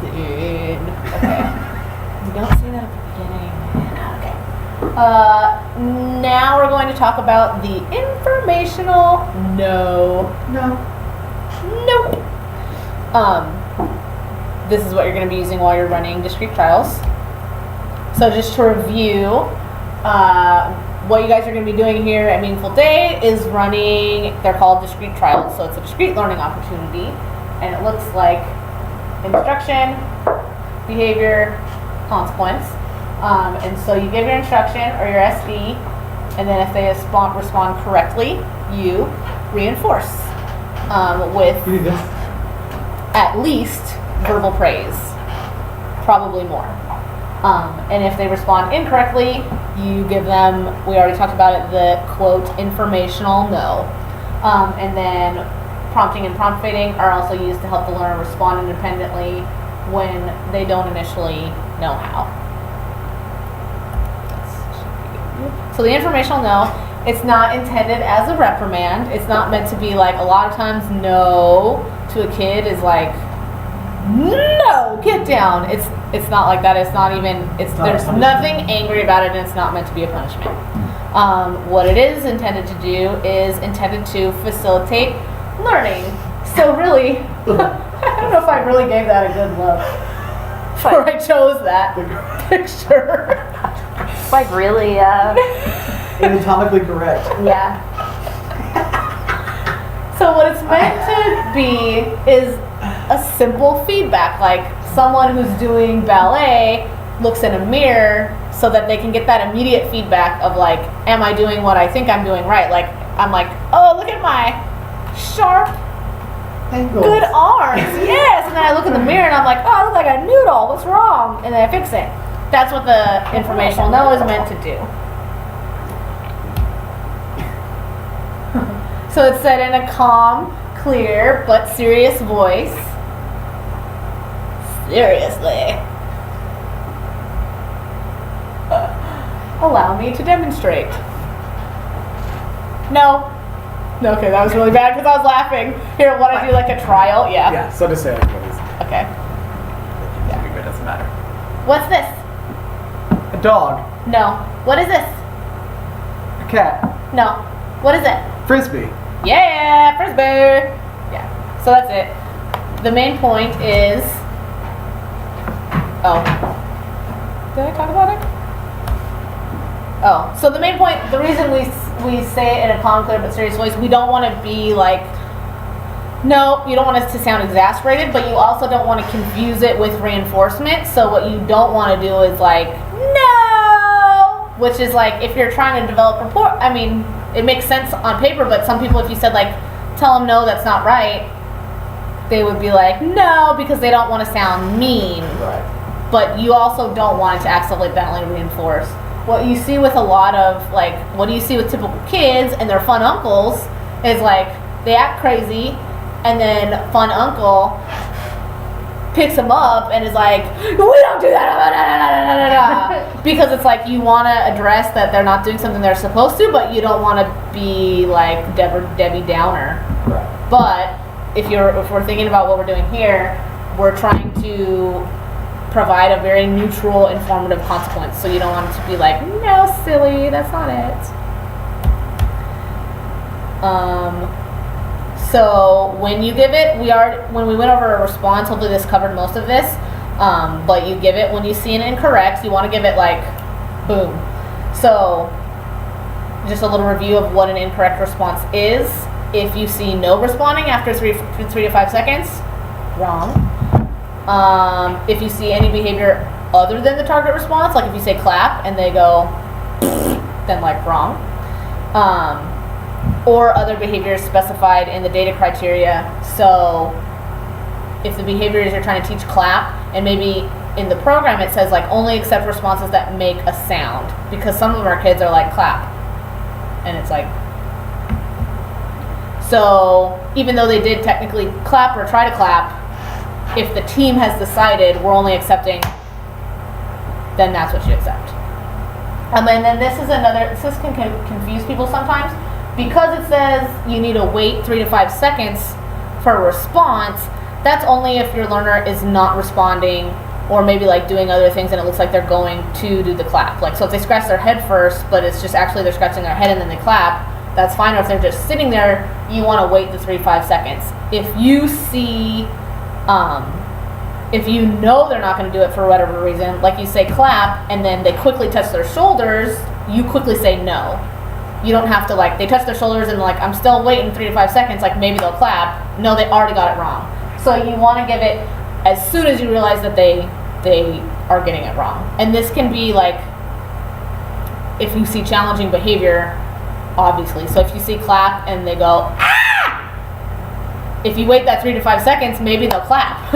listen. Okay. You don't say that at the beginning. Okay. Now we're going to talk about the informational no. No. Nope. This is what you're going to be using while you're running discrete trials. So just to review, what you guys are going to be doing here at Meaningful Day is running, they're called discrete trials, so it's a discrete learning opportunity, and it looks like instruction, behavior, consequence. And so you give your instruction or your SD, and then if they respond correctly, you reinforce with You do this. at least verbal praise, probably more. And if they respond incorrectly, you give them, we already talked about it, the quote, informational no. And then prompting and prompt fitting are also used to help the learner respond independently when they don't initially know how. So the informational no, it's not intended as a reprimand. It's not meant to be like, a lot of times no to a kid is like, no, get down. It's not like that. It's not even, there's nothing angry about it, and it's not meant to be a punishment. What it is intended to do is intended to facilitate learning. So really, I don't know if I really gave that a good look before I chose that picture. It's like really, Anatomically correct. Yeah. So what it's meant to be is a simple feedback, like someone who's doing ballet looks in a mirror so that they can get that immediate feedback of like, am I doing what I think I'm doing right? Like, I'm like, oh, look at my sharp, Angles. good arms. Yes. And then I look in the mirror and I'm like, oh, I look like a noodle. What's wrong? And then I fix it. That's what the informational no is meant to do. So it's said in a calm, clear, but serious voice. Seriously. Allow me to demonstrate. No. Okay, that was really bad because I was laughing. Here, want to do like a trial? Yeah. Yeah, so to say what is Okay. it doesn't matter. What's this? A dog. No. What is this? A cat. No. What is it? Frisbee. Yeah, frisbee. Yeah. So that's it. The main point is. Oh. Did I talk about it? Oh. So the main point, the reason we say it in a calm, clear, but serious voice, we don't want to be like. No, you don't want us to sound exasperated, but you also don't want to confuse it with reinforcement. So what you don't want to do is like, no, which is like if you're trying to develop rapport. I mean, it makes sense on paper, but some people, if you said like, tell them no, that's not right, they would be like, no, because they don't want to sound mean. Right. But you also don't want it to accidentally reinforce. What you see with a lot of like, what do you see with typical kids and their fun uncles is like, they act crazy, and then fun uncle picks them up and is like, we don't do that, because it's like you want to address that they're not doing something they're supposed to, but you don't want to be like Debbie Downer. Right. But if we're thinking about what we're doing here, we're trying to provide a very neutral, informative consequence. So you don't want it to be like, no, silly, that's not it. So when you give it, when we went over a response, hopefully this covered most of this, but you give it when you see an incorrect, you want to give it like, boom. So just a little review of what an incorrect response is. If you see no responding after 3 to 5 seconds, wrong. If you see any behavior other than the target response, like if you say clap and they go, then like wrong. Or other behaviors specified in the data criteria. So if the behaviors you're trying to teach clap, and maybe in the program it says like only accept responses that make a sound, because some of our kids are like clap, and it's like, so even though they did technically clap or try to clap, if the team has decided we're only accepting, then that's what you accept. And then this can confuse people sometimes, because it says you need to wait 3 to 5 seconds for a response. that's only if your learner is not responding or maybe like doing other things and it looks like they're going to do the clap. Like, so if they scratch their head first, but it's just actually they're scratching their head and then they clap, that's fine. Or if they're just sitting there, you want to wait the 3 to 5 seconds. If you see, if you know they're not going to do it for whatever reason, like you say clap and then they quickly touch their shoulders, you quickly say no. You don't have to like, they touch their shoulders and like, I'm still waiting 3 to 5 seconds, like maybe they'll clap. No, they already got it wrong. So you want to give it as soon as you realize that they are getting it wrong. And this can be like, if you see challenging behavior, obviously. So if you see clap and they go, ah! If you wait that 3 to 5 seconds, maybe they'll clap.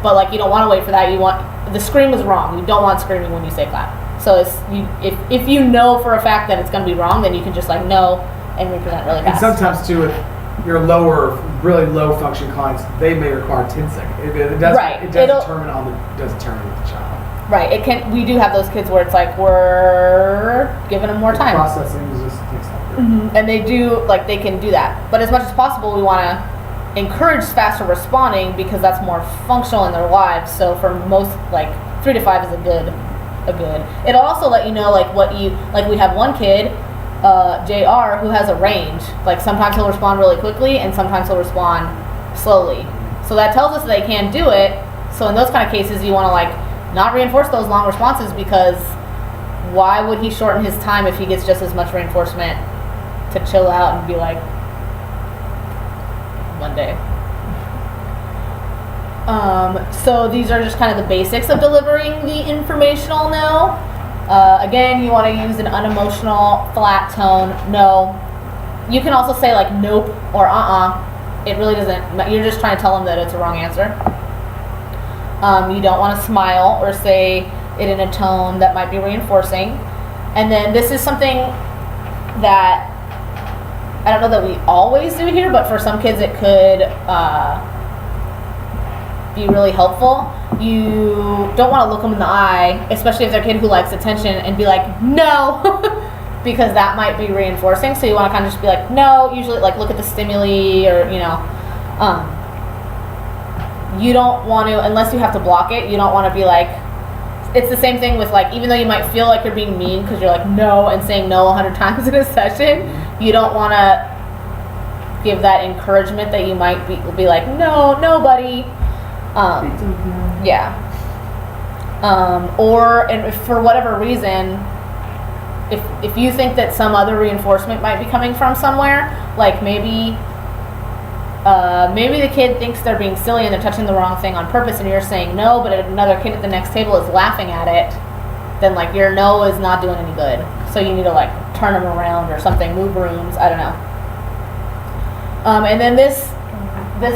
But like, you don't want to wait for that. You want, the scream is wrong. You don't want screaming when you say clap. So if you know for a fact that it's going to be wrong, then you can just like no and represent really fast. And sometimes too, if your lower, really low function clients, they may require 10 seconds. It does, right. It does determine with the child. Right. It can. We do have those kids where it's like we're giving them more The time. processing is just takes longer. Mm-hmm. And they do, like, they can do that. But as much as possible, we want to encourage faster responding because that's more functional in their lives. So for most, like, 3 to 5 is a good. It'll also let you know, like, what you, like, we have one kid, JR, who has a range. Like, sometimes he'll respond really quickly and sometimes he'll respond slowly. So that tells us that they can do it. So in those kind of cases, you want to, like, not reinforce those long responses because why would he shorten his time if he gets just as much reinforcement to chill out and be like, one day. So these are just kind of the basics of delivering the informational no. Again, you want to use an unemotional, flat tone, no. You can also say like nope or It really doesn't, you're just trying to tell them that it's a wrong answer. You don't want to smile or say it in a tone that might be reinforcing. And then this is something that I don't know that we always do here, but for some kids it could be really helpful. You don't want to look them in the eye, especially if they're a kid who likes attention, and be like, no, because that might be reinforcing. So you want to kind of just be like, no, usually like look at the stimuli or, you know. You don't want to, unless you have to block it, you don't want to be like, it's the same thing with like, even though you might feel like you're being mean because you're like no and saying no 100 times in a session, you don't want to give that encouragement that you might be like, no, nobody. Yeah. Or, and if for whatever reason, if you think that some other reinforcement might be coming from somewhere, like maybe the kid thinks they're being silly and they're touching the wrong thing on purpose and you're saying no, but another kid at the next table is laughing at it, then like your no is not doing any good. So you need to like turn them around or something, move rooms, I don't know. And then this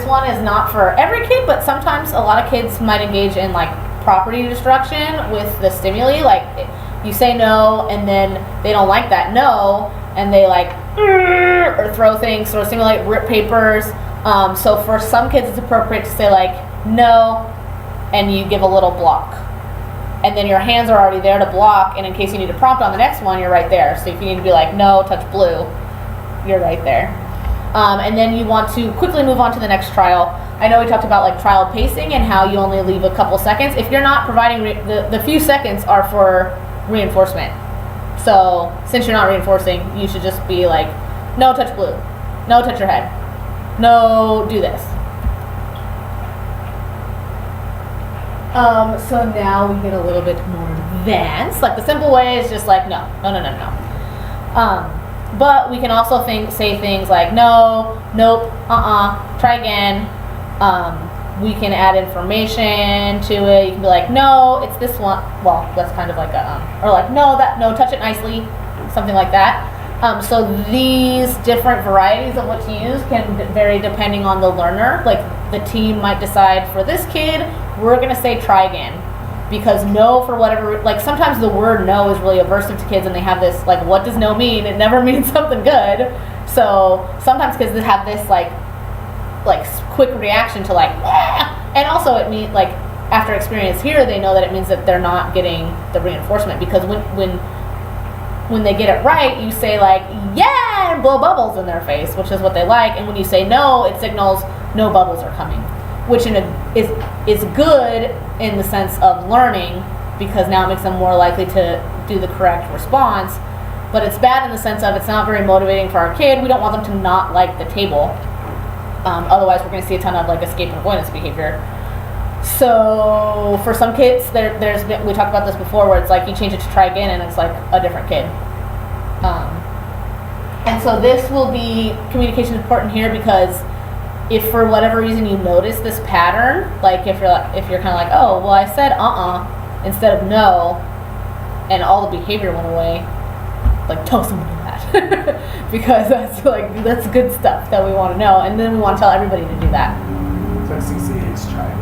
one is not for every kid, but sometimes a lot of kids might engage in like property destruction with the stimuli. Like you say no and then they don't like that no and they like or throw things, throw stimuli, rip papers. So for some kids it's appropriate to say like no and you give a little block. And then your hands are already there to block, and in case you need a prompt on the next one, you're right there. So if you need to be like no, touch blue, you're right there. And then you want to quickly move on to the next trial. I know we talked about like trial pacing and how you only leave a couple seconds. If you're not providing, the few seconds are for reinforcement. So since you're not reinforcing, you should just be like, no, touch blue. No, touch your head. No, do this. So now we get a little bit more advanced. Like the simple way is just like no. But we can also say things like no, nope, try again. We can add information to it. You can be like, no, it's this one. Well, that's kind of like a, or like, no, touch it nicely. Something like that. So these different varieties of what to use can vary depending on the learner. Like the team might decide for this kid, we're going to say try again. Because no, for whatever, like sometimes the word no is really aversive to kids and they have this, like, what does no mean? It never means something good. So sometimes kids have this like quick reaction to like, ah! And also it means like after experience here, they know that it means that they're not getting the reinforcement, because when they get it right, you say like, yeah, and blow bubbles in their face, which is what they like. And when you say no, it signals no bubbles are coming. which is good in the sense of learning, because now it makes them more likely to do the correct response. But it's bad in the sense of it's not very motivating for our kid. We don't want them to not like the table. Otherwise, we're going to see a ton of like escape and avoidance behavior. So for some kids, we talked about this before, where it's like you change it to try again, and it's like a different kid. And so this will be, communication is important here, because if for whatever reason you notice this pattern, like if you're kind of like, oh, well, I said instead of no, and all the behavior went away, like tell somebody that. Because that's good stuff that we want to know, and then we want to tell everybody to do that. So CCH tried.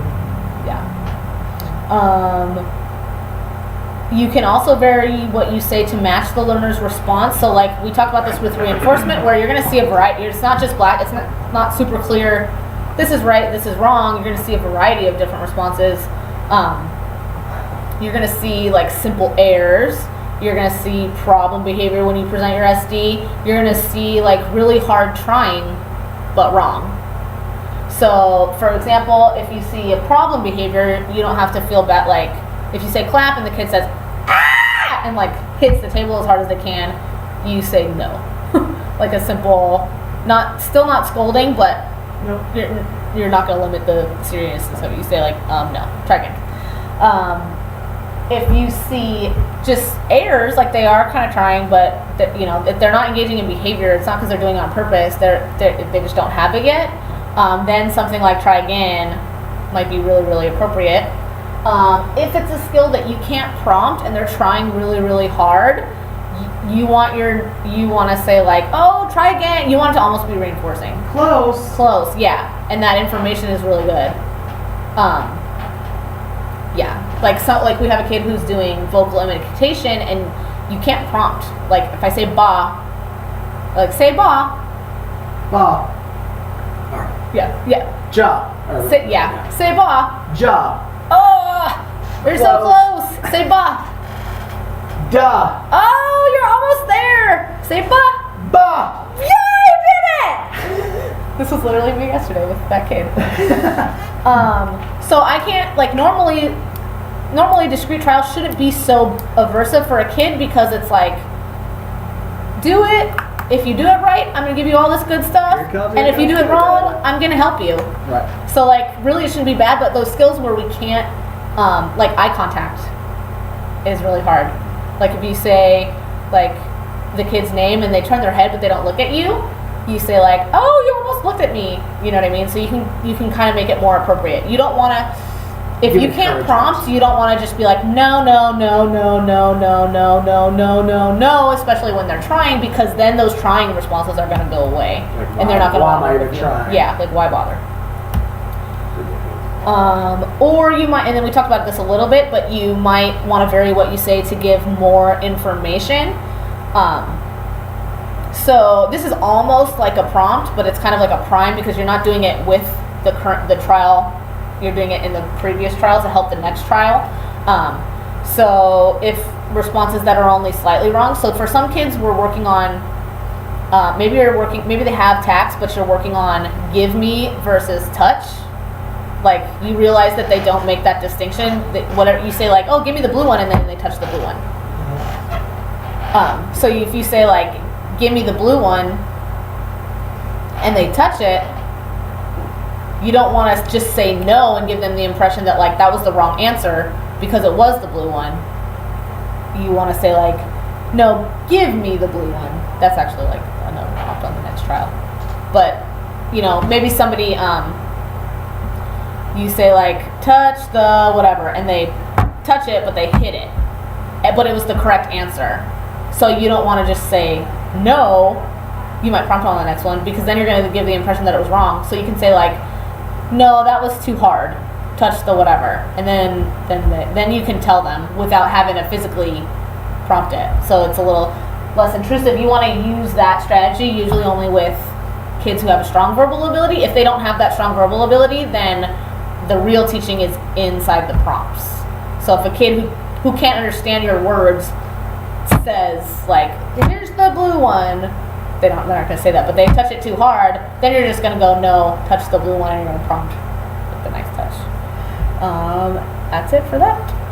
Yeah. You can also vary what you say to match the learner's response. So like we talked about this with reinforcement, where you're going to see a variety. It's not just black. It's not super clear. This is right. This is wrong. You're going to see a variety of different responses. You're going to see like simple errors. You're going to see problem behavior when you present your SD. You're going to see like really hard trying, but wrong. So, for example, if you see a problem behavior, you don't have to feel bad. Like, if you say clap and the kid says, ah, and like hits the table as hard as they can, you say no. Like a simple, still not scolding, but no. You're not going to limit the seriousness of it. You say like, no, try again. If you see just errors, like they are kind of trying, but if they're not engaging in behavior, it's not because they're doing it on purpose. They just don't have it yet. Then something like try again might be really, really appropriate. If it's a skill that you can't prompt and they're trying really, really hard, you want to say like, oh, try again. You want it to almost be reinforcing. Close, yeah. And that information is really good. Yeah, like we have a kid who's doing vocal imitation, and you can't prompt. Like if I say ba, like say ba. Ba. Yeah. Ja. Say ba. Ja. Oh, you're so close. Say ba. Da. Oh, you're almost there. Say ba. Ba. Yeah, you did it. This was literally me yesterday with that kid. So I can't, like, normally discrete trial shouldn't be so aversive for a kid, because it's like, do it. If you do it right, I'm going to give you all this good stuff. And if you do it wrong, I'm going to help you. Right. So, like, really it shouldn't be bad, but those skills where we can't, like, eye contact is really hard. Like, if you say, like, the kid's name and they turn their head but they don't look at you, you say, like, oh, you almost looked at me. You know what I mean? So you can kind of make it more appropriate. You don't want to... If you can't prompt, you don't want to just be like, no, especially when they're trying, because then those trying responses are going to go away. Like, and they're not going to why am I even trying? Yeah, like, why bother? Or you might, and then we talked about this a little bit, but you might want to vary what you say to give more information. So this is almost like a prompt, but it's kind of like a prime, because you're not doing it with the trial. You're doing it in the previous trial to help the next trial. So if responses that are only slightly wrong. So for some kids, we're working on, maybe they have tax, but you're working on give me versus touch. Like, you realize that they don't make that distinction. Whatever you say, like, oh, give me the blue one, and then they touch the blue one. So if you say, like, give me the blue one, and they touch it, you don't want to just say no and give them the impression that, like, that was the wrong answer because it was the blue one. You want to say, like, no, give me the blue one. That's actually, like, another prompt on the next trial. But, maybe somebody, you say, like, touch the whatever, and they touch it, but they hit it. But it was the correct answer. So you don't want to just say no. You might prompt on the next one, because then you're going to give the impression that it was wrong. So you can say, like, no, that was too hard. Touch the whatever, and then you can tell them without having to physically prompt it. So it's a little less intrusive. You want to use that strategy usually only with kids who have a strong verbal ability. If they don't have that strong verbal ability, then the real teaching is inside the prompts. So if a kid who can't understand your words says, like, here's the blue one, they're not going to say that, but they touch it too hard, then you're just going to go, no, touch the blue one, and you're going to prompt with the nice That's it for that.